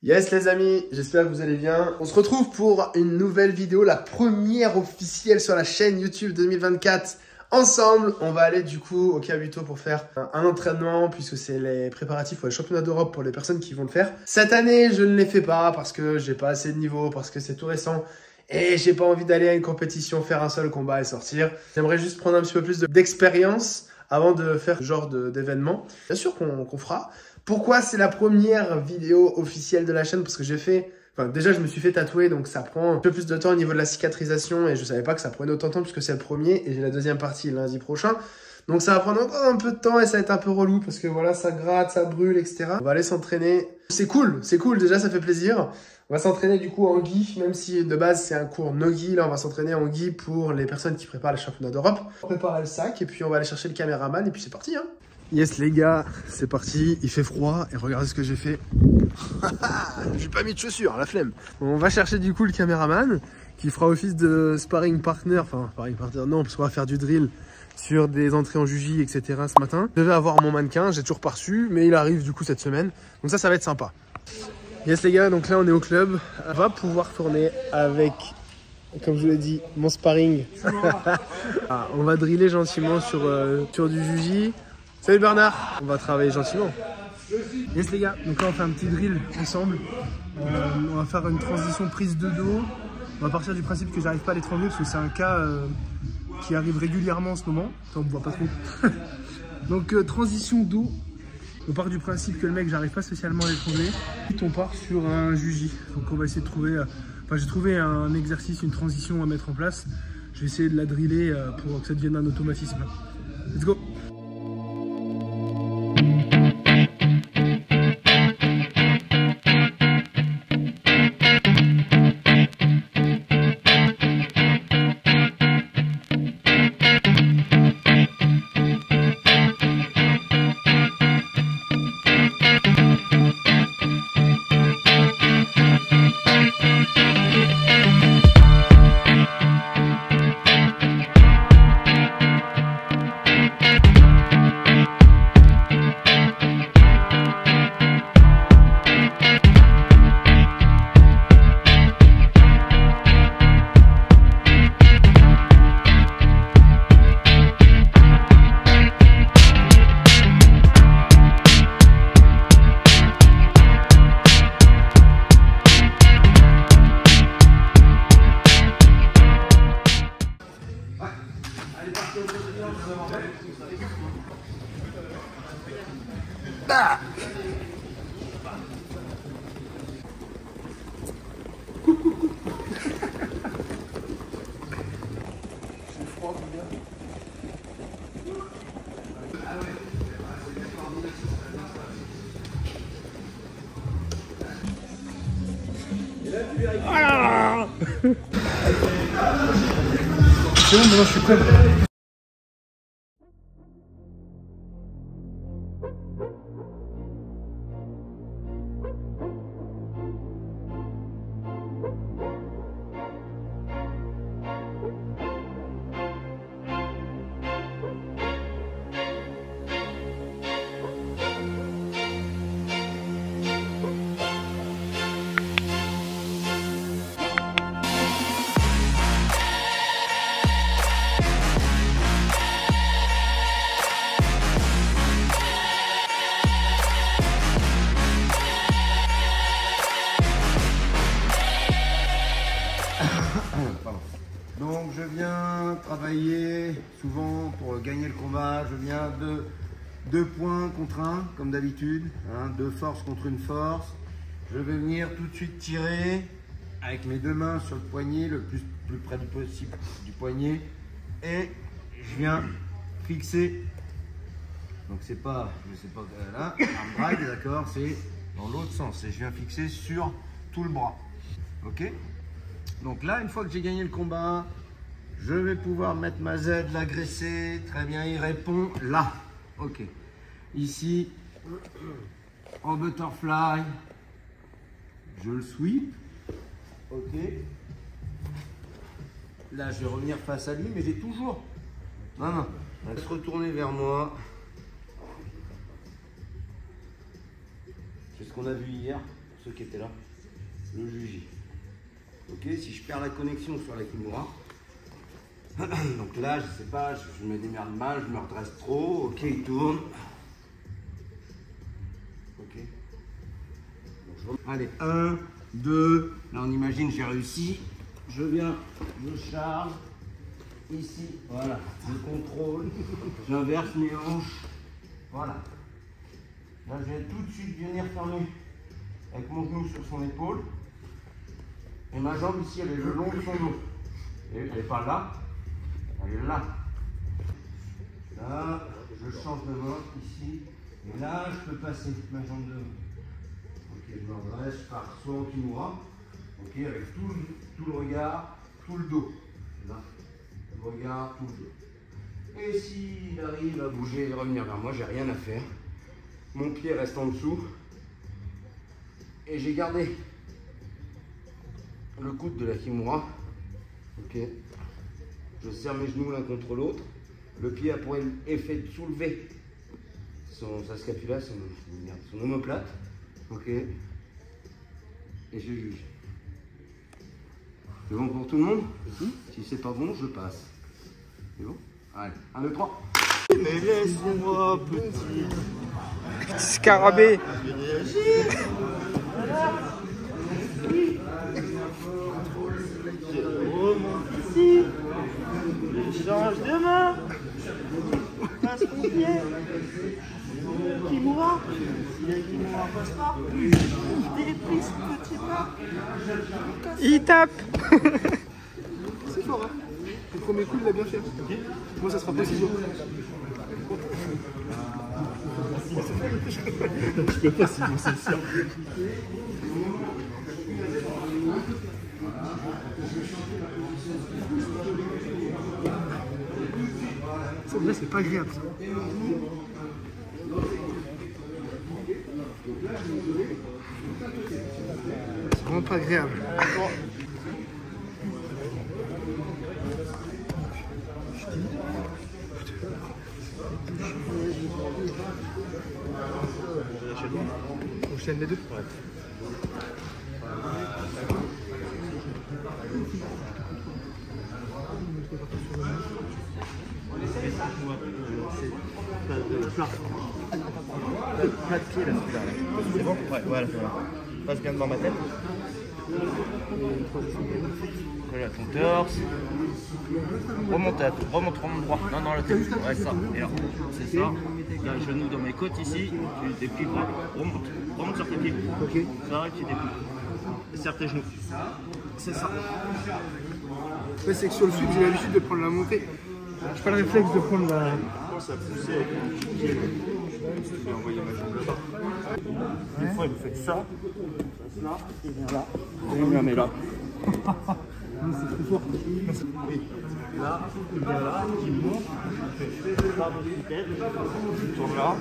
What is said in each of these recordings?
Yes les amis, j'espère que vous allez bien. On se retrouve pour une nouvelle vidéo, la première officielle sur la chaîne YouTube 2024. Ensemble, on va aller du coup au Kabuto pour faire un entraînement puisque c'est les préparatifs pour les championnats d'Europe pour les personnes qui vont le faire. Cette année, je ne les fais pas parce que j'ai pas assez de niveau, parce que c'est tout récent et j'ai pas envie d'aller à une compétition, faire un seul combat et sortir. J'aimerais juste prendre un petit peu plus d'expérience avant de faire ce genre d'événement. Bien sûr qu'on fera. Pourquoi c'est la première vidéo officielle de la chaîne? Parce que j'ai fait... Enfin, déjà, je me suis fait tatouer, donc ça prend un peu plus de temps au niveau de la cicatrisation et je savais pas que ça prenait autant de temps puisque c'est le premier et j'ai la deuxième partie lundi prochain. Donc ça va prendre encore un peu de temps et ça va être un peu relou parce que voilà, ça gratte, ça brûle, etc. On va aller s'entraîner. C'est cool, déjà, ça fait plaisir. On va s'entraîner du coup en gi, même si de base c'est un cours no gi. Là, on va s'entraîner en gi pour les personnes qui préparent les championnats d'Europe. On va préparer le sac et puis on va aller chercher le caméraman et puis c'est parti, hein. Yes les gars, c'est parti, il fait froid et regardez ce que j'ai fait. J'ai pas mis de chaussures, la flemme. On va chercher du coup le caméraman qui fera office de sparring partner, enfin sparring partner non, parce qu'on va faire du drill sur des entrées en juji, etc. ce matin. Je devais avoir mon mannequin, j'ai toujours pas reçu, mais il arrive du coup cette semaine. Donc ça va être sympa. Yes les gars, donc là on est au club. On va pouvoir tourner avec, comme je vous l'ai dit, mon sparring. On va driller gentiment sur du juji. Salut Bernard, on va travailler gentiment. Yes les gars, donc là on fait un petit drill ensemble. On va faire une transition prise de dos. On va partir du principe que j'arrive pas à l'étrangler parce que c'est un cas qui arrive régulièrement en ce moment. Attends, on me voit pas trop. Donc transition dos. On part du principe que le mec j'arrive pas spécialement à l'étrangler. Ensuite on part sur un juji. Donc on va essayer de trouver... Enfin j'ai trouvé un exercice, une transition à mettre en place. Je vais essayer de la driller pour que ça devienne un automatisme. Let's go. Bah ah c'est bon, maintenant je suis prêt. Donc je viens travailler souvent pour gagner le combat, je viens de 2 points contre 1 comme d'habitude, hein, 2 forces contre une force. Je vais venir tout de suite tirer avec mes 2 mains sur le poignet, le plus près possible du poignet, et je viens fixer. Donc c'est pas, je sais pas là, arm drag, d'accord, c'est dans l'autre sens, et je viens fixer sur tout le bras, ok. Donc là, une fois que j'ai gagné le combat, je vais pouvoir mettre ma Z, l'agresser. Très bien, il répond là. Ok. Ici, en butterfly, je le sweep. Ok. Là, je vais revenir face à lui, mais j'ai toujours... Non. Il va se retourner vers moi. C'est ce qu'on a vu hier. ceux qui étaient là, le Juji. Ok, si je perds la connexion sur la Kimura, donc là, je sais pas, je me démerde mal, je me redresse trop. Ok, il tourne. Ok. Donc, allez, 1, 2. Là, on imagine, j'ai réussi. Je viens, je charge. Ici, voilà, je contrôle. J'inverse mes hanches. Voilà. Là, je vais tout de suite venir fermer avec mon genou sur son épaule. Et ma jambe ici, elle est le long de son dos. Et elle n'est pas là. Elle est là. Là, je change de main ici. Et là, je peux passer ma jambe devant. Ok, je me redresse, je pars soit en Kimura. Ok, avec tout le regard, tout le dos. Là, le regard, tout le dos. Et s'il arrive à bouger et revenir vers moi, j'ai rien à faire. Mon pied reste en dessous. Et j'ai gardé le coude de la Kimura. Ok. Je serre mes genoux l'un contre l'autre. Le pied a pour effet de soulever sa scapula, son omoplate. Ok. Et je juge. C'est bon pour tout le monde? Si c'est pas bon, je passe. C'est bon? Allez, 1, 2, 3. Mais laisse-moi petit scarabée. Ici, l'échange de main, passe mon pied, Kimura, si la Kimura passe pas, il déprise petit pas, Il tape. C'est fort, hein. Le premier coup, il l'a bien fait. Okay. Moi, ça sera possible. Je peux pas, sinon c'est sûr. Ça, là, c'est pas agréable. C'est vraiment pas agréable. On chaîne les deux. Ouais. plat de pied là, celui-là. C'est bon? Ouais, voilà, voilà. Passe bien devant ma tête. Voilà ton torse. Remonte droit. Non, non, la tête. Ouais, ça. Et là, c'est ça. Il y a un genou dans mes côtes ici. Tu déplies le bras. Remonte sur tes pieds. Ok. Ça arrive, tu déplies. Serre tes genoux. C'est ça. Ouais, c'est que sur le sud, j'ai l'habitude de prendre la montée. J'ai pas le réflexe de prendre la. Je pense à pousser avec un pied. Je vais envoyer ma jambe là-bas. Des fois, vous faites ça. Là, il vient là. Et il me la met là. C'est trop fort. Oui. Là, il vient là, il monte, je pars de une tête, je tourne là.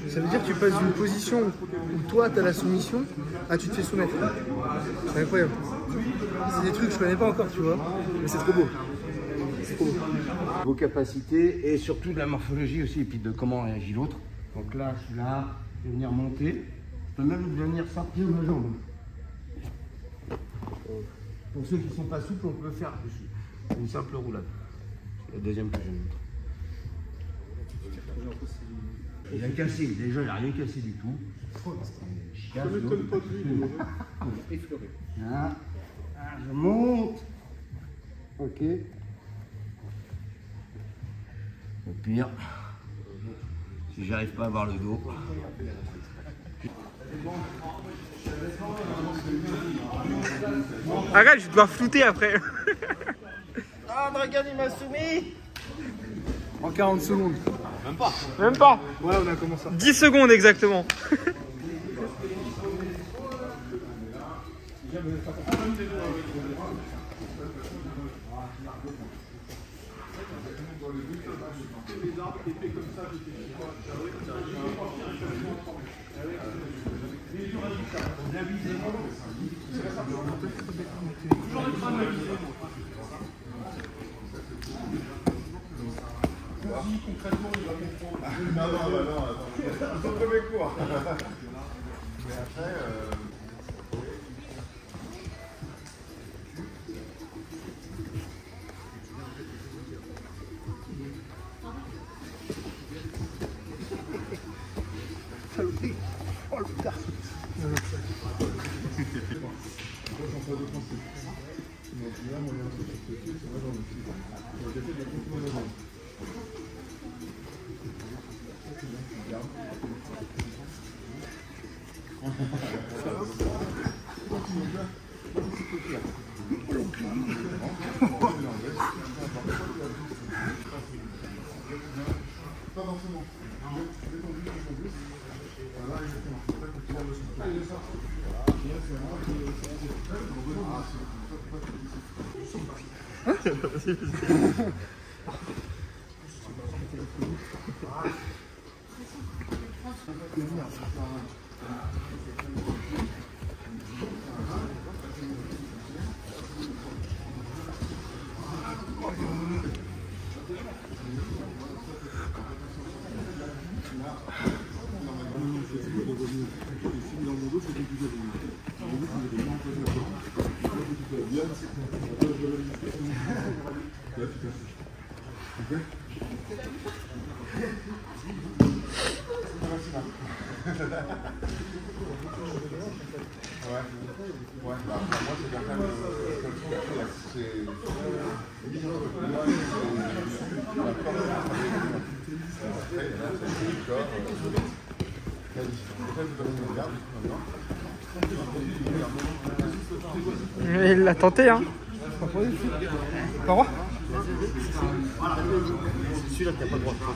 Ça veut dire que tu passes d'une position où toi tu as la soumission à tu te fais soumettre. C'est incroyable. C'est des trucs que je connais pas encore, tu vois, mais c'est trop beau. C'est trop beau. Vos capacités et surtout de la morphologie aussi, et puis de comment réagit l'autre. Donc là, je suis là, je vais venir monter. Je peux même venir sortir ma jambe. Pour ceux qui ne sont pas souples, on peut faire une simple roulade. C'est la deuxième que je montre. Il a cassé, déjà il n'a rien cassé du tout. Je ne m'étonne pas de lui, effleuré. Là, je monte. Ok. Au pire, si j'arrive pas à avoir le dos. Arrête, je dois flouter après. Ah, Dragan, il m'a soumis. En 40 secondes. Même pas. Ouais, on a commencé. 10 secondes exactement. Concrètement, il va comprendre. C'est le premier cours. Mais après... Oh le putain. Ouais, bah, moi c'est quand même Il l'a tenté, hein. Pas droit. C'est celui-là que t'as pas le droit de faire.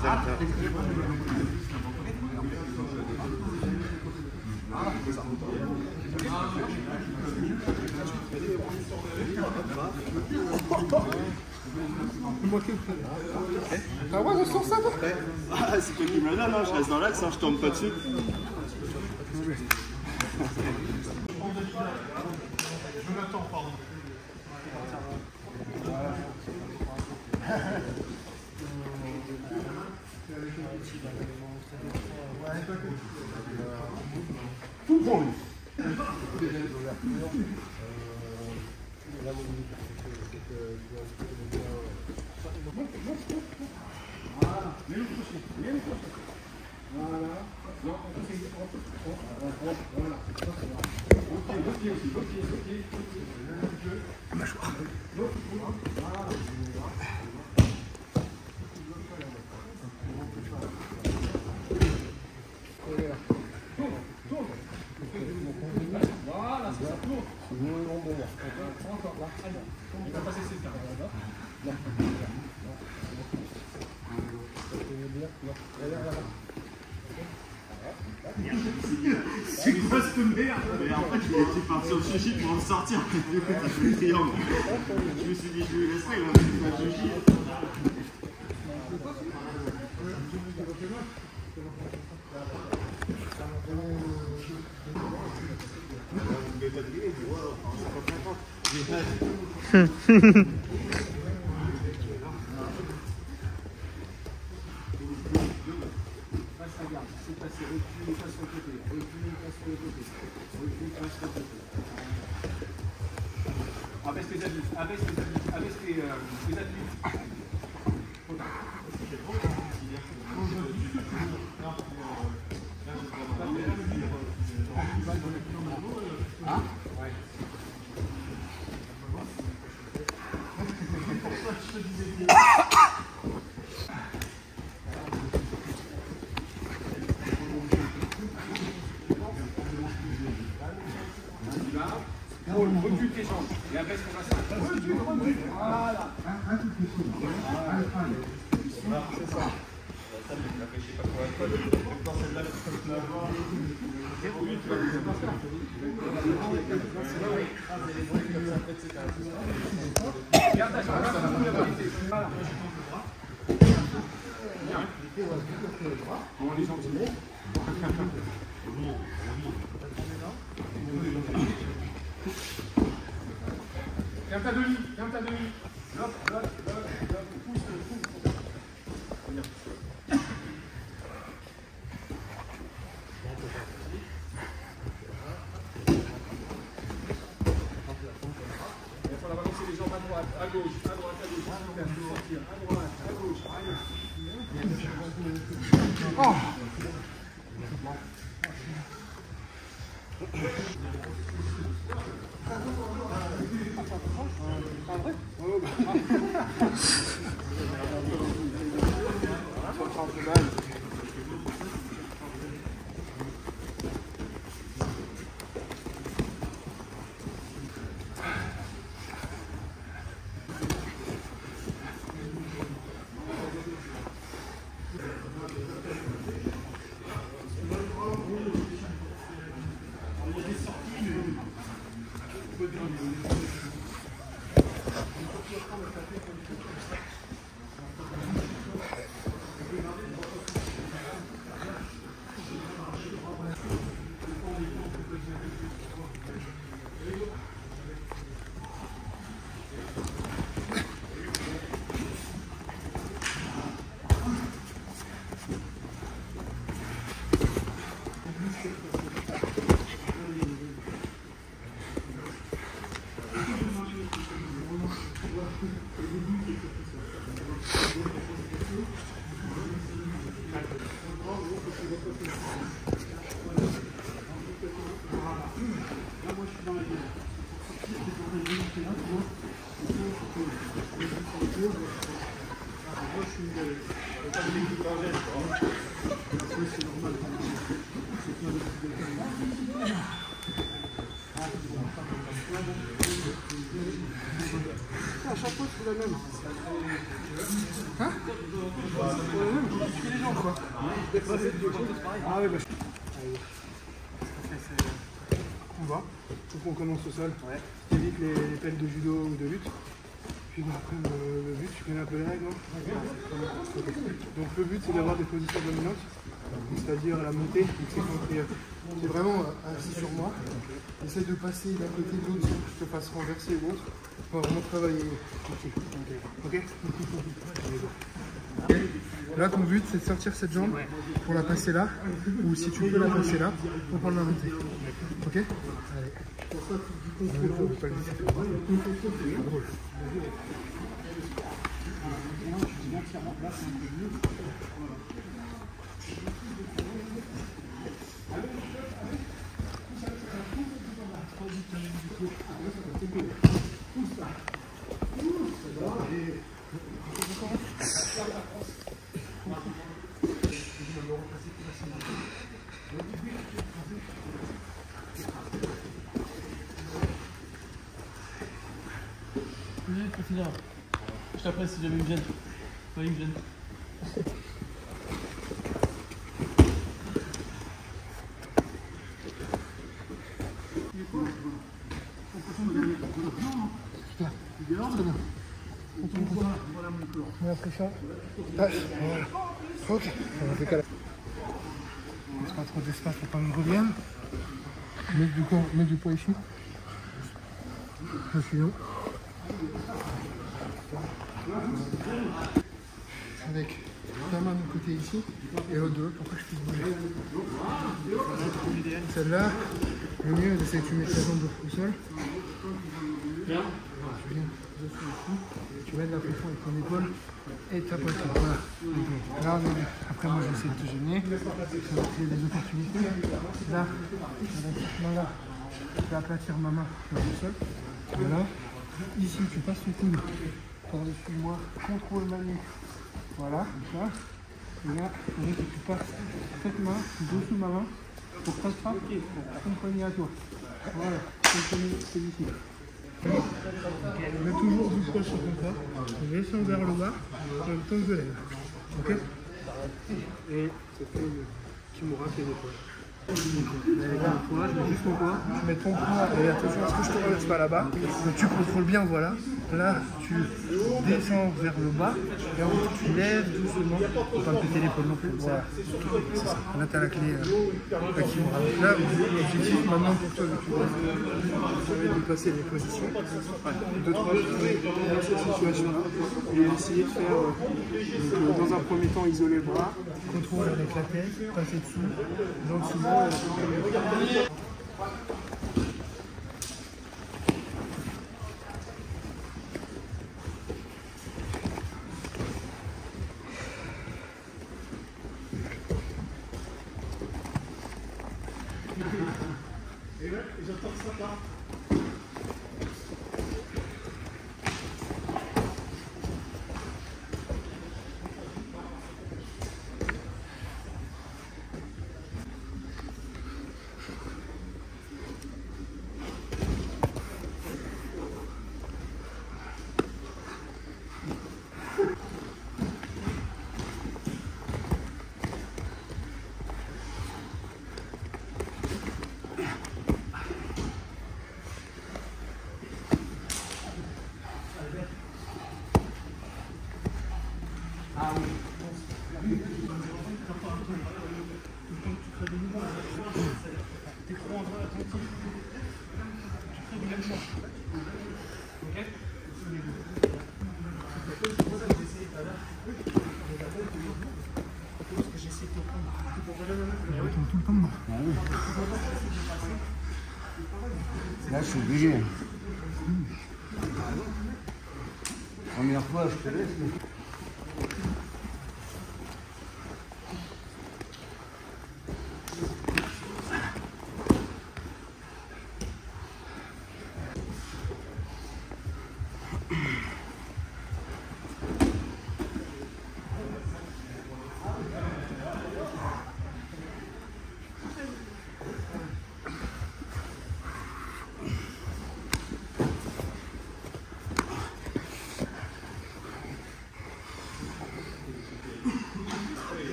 T'as le droit de sur ça, toi? Ah, c'est toi qui me la donne, hein. Je reste dans l'axe, hein. Je tombe pas dessus. Jonathan, pardon. tout pour lui. C'est quoi cette merde? Mais en fait, il était parti au sushi pour en sortir. Du coup, t'as fait le triangle. Je me suis dit, je lui laisserai, il va faire le sushi. Abaisse tes adultes, abaisse tes adultes. Recule tes jambes et abaisse ton bassin. Recule. Voilà. C'est ça. Garde ta jambe. Voilà. Bon, les jambes. Ferme ta demi, ferme ta demi. Hop, pousse. Oh. À chaque fois, c'est la même. Hein? C'est la même, tu fais les gens, quoi. Ah oui, bah. Allez. On va. Donc on commence au sol. Ouais. Tu évites les pelles de judo ou de lutte. Puis bah, après, le but, tu connais un peu les règles, non? Okay. Donc le but, c'est d'avoir des positions dominantes. C'est-à-dire la montée. C'est vraiment assis sur moi. Essaye de passer d'un côté de l'autre sans que je te fasse renverser ou autre. On va vraiment travailler. Ok. Là, ton but, c'est de sortir cette jambe pour la passer là. Ou si tu peux la passer là, pour prendre la montée. Ok. Allez. Pas le laisser faire. Drôle. Je t'apprécie si jamais il me gêne. Pas il me gêne. La pression. Voilà. Ok. Laisse pas trop d'espace pour pas me revienne. Mets du poids ici. Je suis long. Avec ta main de côté ici et l'autre de l'autre pour que je puisse bouger. Celle-là, le mieux c'est que tu mets ta jambe au sol. Tu viens dessous ici, tu mets de la pression avec ton épaule et ta poitrine. Voilà. Là, après moi j'essaie de te gêner, ça va créer des opportunités. Là, avec cette main-là, je vais aplatir ma main sur le sol. Voilà. Ici, tu passes le coude par-dessus moi, contrôle ma nuque. Voilà, ça. Et là, il faut que tu passes cette main dessous ma main pour que ça te frappe ton poignet à toi. Voilà, ton poignet, c'est ici. Mets toujours du poids sur ton corps, je descends vers le bas, en même temps que je lève. Ok? Et c'est fait qui m'aura fait des poids. Allez, toi, je mets juste ton poids, tu mets ton poids et attention à ce que je te relève pas là-bas. Donc tu contrôles bien, voilà. Là, tu descends vers le bas et ensuite tu lèves doucement pour pas me péter l'épaule non plus. Voilà, c'est ça. Là, tu as la clé qui me ramène. Là, l'objectif maintenant pour toi, ça va être de passer les positions. 2-3 dans cette situation-là et essayer de faire, dans un premier temps, isoler le bras, contrôler avec la tête, passer dessus, gentiment. j'entends ça part. Là, je suis obligé. Première fois, je te laisse.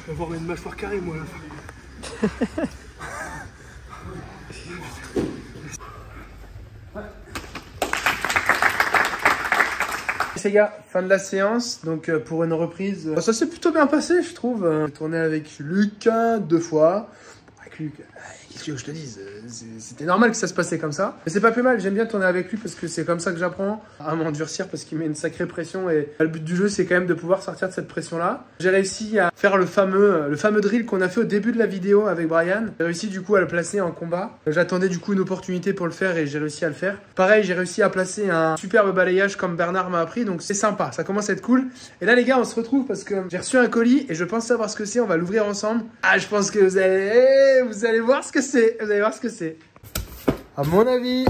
Je vais avoir une mâchoire carrée, moi, à la fin. Les gars, fin de la séance, donc pour une reprise, ça s'est plutôt bien passé je trouve. J'ai tourné avec Lucas 2 fois. Avec Luc, qu'est-ce que je te dise, c'était normal que ça se passait comme ça. Mais c'est pas plus mal, j'aime bien tourner avec lui parce que c'est comme ça que j'apprends à m'endurcir parce qu'il met une sacrée pression et le but du jeu c'est quand même de pouvoir sortir de cette pression là. J'ai réussi à faire le fameux drill qu'on a fait au début de la vidéo avec Brian. J'ai réussi du coup à le placer en combat. J'attendais du coup une opportunité pour le faire et j'ai réussi à le faire. Pareil, j'ai réussi à placer un superbe balayage comme Bernard m'a appris, donc c'est sympa, ça commence à être cool. Et là les gars, on se retrouve parce que j'ai reçu un colis et je pense savoir ce que c'est, on va l'ouvrir ensemble. Ah, je pense que vous allez voir ce que c'est, vous allez voir ce que c'est. À mon avis,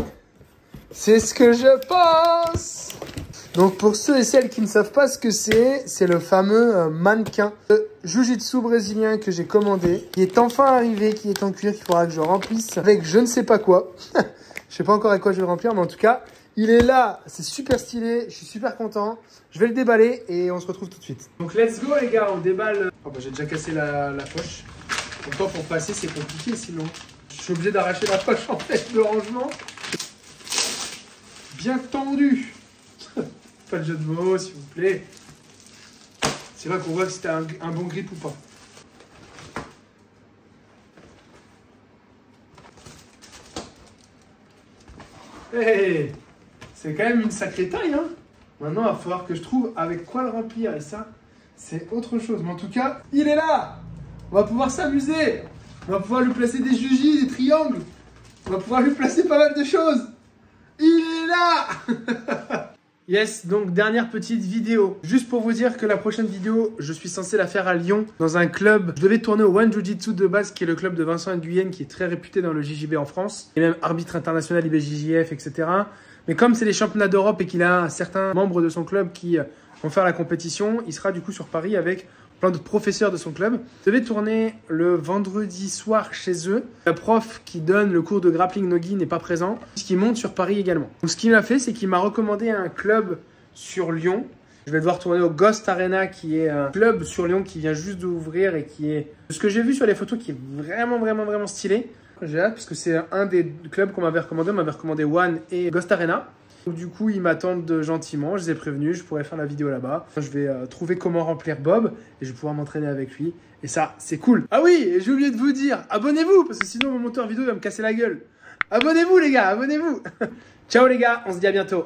c'est ce que je pense. Donc pour ceux et celles qui ne savent pas ce que c'est le fameux mannequin de Jiu-Jitsu brésilien que j'ai commandé, qui est enfin arrivé, qui est en cuir, qu'il faudra que je remplisse avec je ne sais pas quoi. Je sais pas encore avec quoi je vais le remplir, mais en tout cas, il est là, c'est super stylé, je suis super content. Je vais le déballer et on se retrouve tout de suite. Donc let's go les gars, on déballe. Oh bah j'ai déjà cassé la poche. Pourtant pour passer c'est compliqué sinon. Je suis obligé d'arracher la poche en fait, le rangement. Bien tendu. Pas de jeu de mots s'il vous plaît. C'est là qu'on voit que c'était un bon grip ou pas. Hey, c'est quand même une sacrée taille hein. Maintenant il va falloir que je trouve avec quoi le remplir et ça c'est autre chose. Mais en tout cas, il est là. On va pouvoir s'amuser. On va pouvoir lui placer des jujis, des triangles. On va pouvoir lui placer pas mal de choses. Il est là. Yes, donc dernière petite vidéo. Juste pour vous dire que la prochaine vidéo, je suis censé la faire à Lyon, dans un club. Je devais tourner au One Jiu-Jitsu de base, qui est le club de Vincent Nguyen, qui est très réputé dans le JJB en France. Et même arbitre international IBJJF, etc. Mais comme c'est les championnats d'Europe et qu'il a certains membres de son club qui vont faire la compétition, il sera du coup sur Paris avec plein de professeurs de son club. Je devais tourner le vendredi soir chez eux. Le prof qui donne le cours de grappling nogi n'est pas présent, puisqu'il monte sur Paris également. Donc ce qu'il m'a fait, c'est qu'il m'a recommandé un club sur Lyon. Je vais devoir tourner au Ghost Arena, qui est un club sur Lyon qui vient juste d'ouvrir et qui est, de ce que j'ai vu sur les photos, qui est vraiment stylé. J'ai hâte parce que c'est un des clubs qu'on m'avait recommandé. On m'avait recommandé One et Ghost Arena. Donc, du coup, ils m'attendent gentiment. Je les ai prévenus. Je pourrais faire la vidéo là-bas. Je vais trouver comment remplir Bob et je vais pouvoir m'entraîner avec lui. Et ça, c'est cool. Ah oui, et j'ai oublié de vous dire, abonnez-vous parce que sinon mon monteur vidéo va me casser la gueule. Abonnez-vous les gars, abonnez-vous. Ciao les gars, on se dit à bientôt.